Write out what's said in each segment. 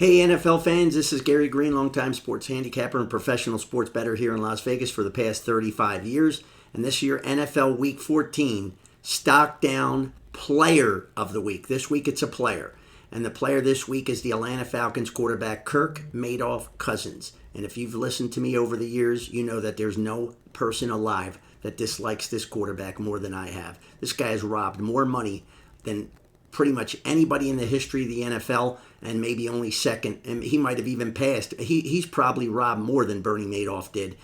Hey NFL fans, this is Gary Greene, longtime sports handicapper and professional sports bettor here in Las Vegas for the past 35 years. And this year, NFL Week 14, Stock Down Player of the Week. This week it's a player. And the player this week is the Atlanta Falcons quarterback, Kirk Cousins. And if you've listened to me over the years, you know that there's no person alive that dislikes this quarterback more than I have. This guy has robbed more money than pretty much anybody in the history of the NFL, and maybe only second, and he might have even passed. He's probably robbed more than Bernie Madoff did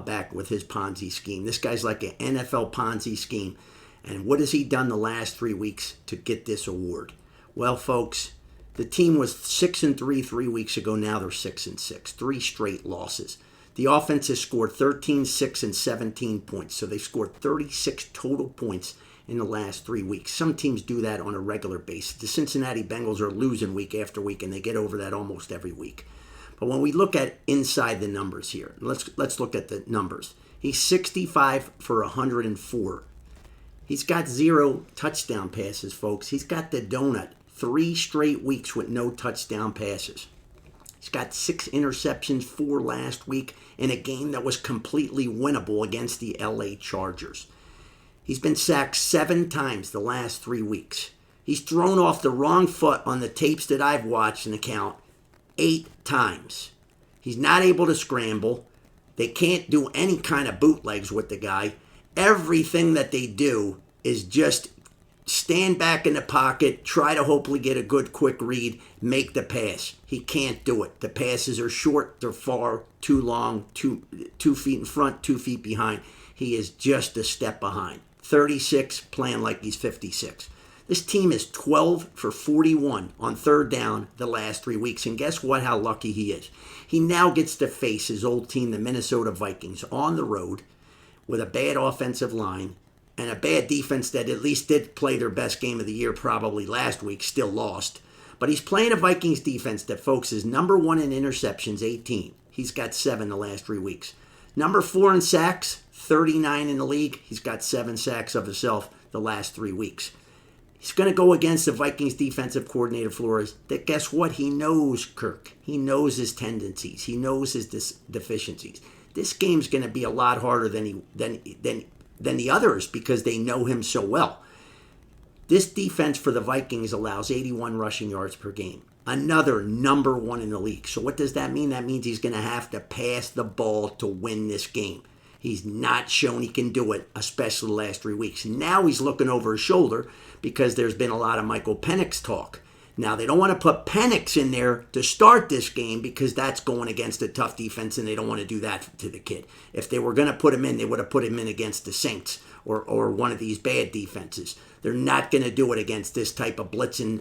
back with his Ponzi scheme. This guy's like an NFL Ponzi scheme. And what has he done the last 3 weeks to get this award? Well, folks, the team was 6-3 3 weeks ago. Now they're 6-6, 3 straight losses. The offense has scored 13, 6, and 17 points. So they scored 36 total points in the last 3 weeks. Some teams do that on a regular basis. The Cincinnati Bengals are losing week after week, and they get over that almost every week. But when we look at inside the numbers here, let's look at the numbers. He's 65 for 104. He's got 0 touchdown passes, folks. He's got the donut. 3 straight weeks with no touchdown passes. He's got 6 interceptions, 4 last week, in a game that was completely winnable against the LA Chargers. He's been sacked 7 times the last 3 weeks. He's thrown off the wrong foot on the tapes that I've watched and count 8 times. He's not able to scramble. They can't do any kind of bootlegs with the guy. Everything that they do is just stand back in the pocket, try to hopefully get a good quick read, make the pass. He can't do it. The passes are short, they're far, too long, 2 feet in front, 2 feet behind. He is just a step behind. 36, playing like he's 56. This team is 12 for 41 on third down the last 3 weeks. And guess what? How lucky he is. He now gets to face his old team, the Minnesota Vikings, on the road with a bad offensive line and a bad defense that at least did play their best game of the year probably last week, still lost. But he's playing a Vikings defense that, folks, is number 1 in interceptions, 18. He's got 7 the last 3 weeks. Number 4 in sacks, 39 in the league. He's got 7 sacks of himself the last 3 weeks. He's going to go against the Vikings defensive coordinator Flores. That, guess what? He knows Kirk. He knows his tendencies. He knows his deficiencies. This game's going to be a lot harder than the others because they know him so well. This defense for the Vikings allows 81 rushing yards per game. Another number 1 in the league. So what does that mean? That means he's going to have to pass the ball to win this game. He's not shown he can do it, especially the last 3 weeks. Now he's looking over his shoulder because there's been a lot of Michael Penix talk. Now, they don't want to put Penix in there to start this game because that's going against a tough defense, and they don't want to do that to the kid. If they were going to put him in, they would have put him in against the Saints or one of these bad defenses. They're not going to do it against this type of blitzing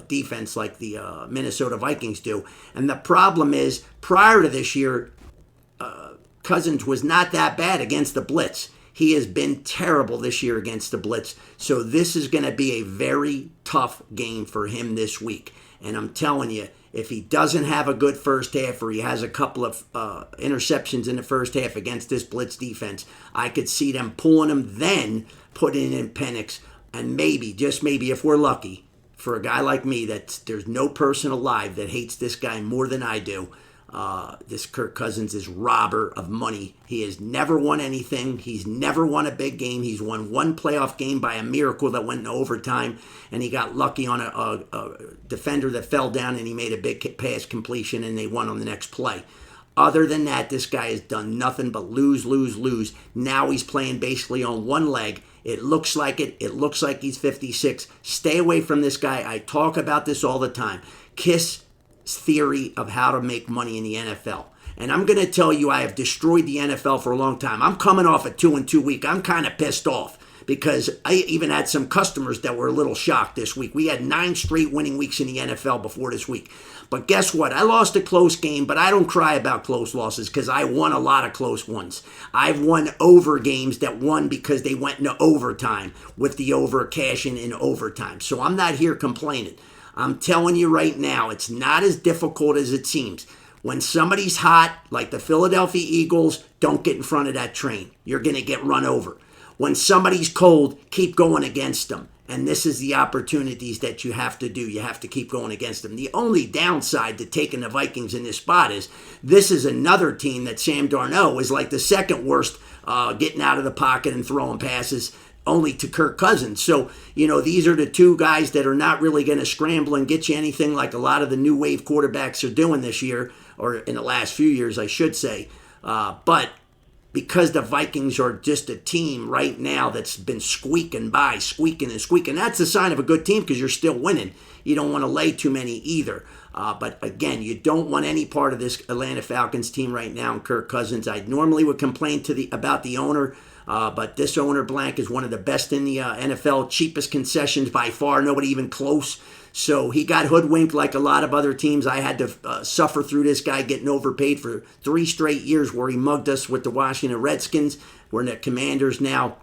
defense like the Minnesota Vikings do. And the problem is, prior to this year, Cousins was not that bad against the blitz. He has been terrible this year against the blitz. So this is going to be a very tough game for him this week. And I'm telling you, if he doesn't have a good first half or he has a couple of interceptions in the first half against this blitz defense, I could see them pulling him, then putting in Penix. And maybe, just maybe, if we're lucky, for a guy like me, that there's no person alive that hates this guy more than I do. This Kirk Cousins is robber of money. He has never won anything. He's never won a big game. He's won 1 playoff game by a miracle that went into overtime, and he got lucky on a defender that fell down, and he made a big pass completion, and they won on the next play. Other than that, this guy has done nothing but lose, lose, lose. Now he's playing basically on one leg. It looks like it. It looks like he's 56. Stay away from this guy. I talk about this all the time. Kiss theory of how to make money in the NFL. And I'm going to tell you, I have destroyed the NFL for a long time. I'm coming off a 2-2 week. I'm kind of pissed off because I even had some customers that were a little shocked this week. We had 9 straight winning weeks in the NFL before this week. But guess what? I lost a close game, but I don't cry about close losses because I won a lot of close ones. I've won over games that won because they went into overtime with the over cashing in overtime. So I'm not here complaining. I'm telling you right now, it's not as difficult as it seems. When somebody's hot, like the Philadelphia Eagles, don't get in front of that train. You're going to get run over. When somebody's cold, keep going against them. And this is the opportunities that you have to do. You have to keep going against them. The only downside to taking the Vikings in this spot is this is another team that Sam Darnold is like the second worst getting out of the pocket and throwing passes, only to Kirk Cousins. So, these are the two guys that are not really going to scramble and get you anything like a lot of the new wave quarterbacks are doing this year, or in the last few years, I should say. But because the Vikings are just a team right now that's been squeaking by, squeaking and squeaking. That's a sign of a good team because you're still winning. You don't want to lay too many either. But again, you don't want any part of this Atlanta Falcons team right now, and Kirk Cousins. I normally would complain about the owner, but this owner blank is one of the best in the NFL. Cheapest concessions by far, nobody even close. So he got hoodwinked like a lot of other teams. I had to suffer through this guy getting overpaid for 3 straight years where he mugged us with the Washington Redskins. We're in the Commanders now.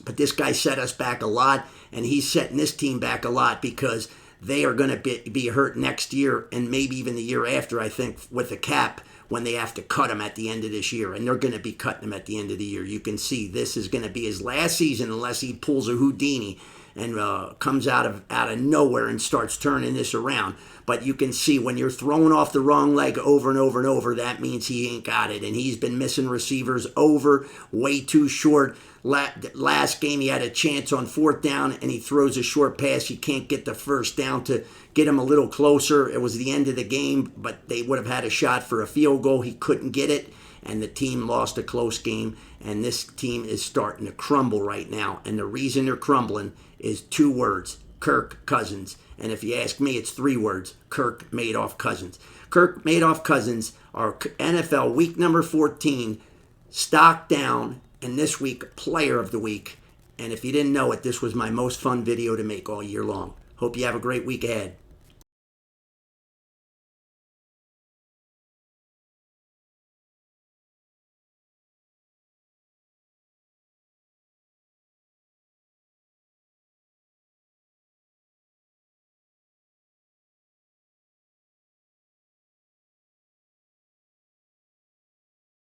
But this guy set us back a lot, and he's setting this team back a lot because they are going to be hurt next year and maybe even the year after, I think, with the cap when they have to cut him at the end of this year. And they're going to be cutting him at the end of the year. You can see this is going to be his last season unless he pulls a Houdini and comes out of nowhere and starts turning this around. But you can see when you're throwing off the wrong leg over and over and over, that means he ain't got it. And he's been missing receivers over, way too short. Last game he had a chance on 4th down and he throws a short pass. He can't get the first down to get him a little closer. It was the end of the game, but they would have had a shot for a field goal. He couldn't get it, and the team lost a close game. And this team is starting to crumble right now. And the reason they're crumbling is 2 words: Kirk Cousins. And if you ask me, it's 3 words: Kirk Madoff Cousins. Kirk Madoff Cousins are NFL week number 14, stock down, and this week, player of the week. And if you didn't know it, this was my most fun video to make all year long. Hope you have a great week ahead.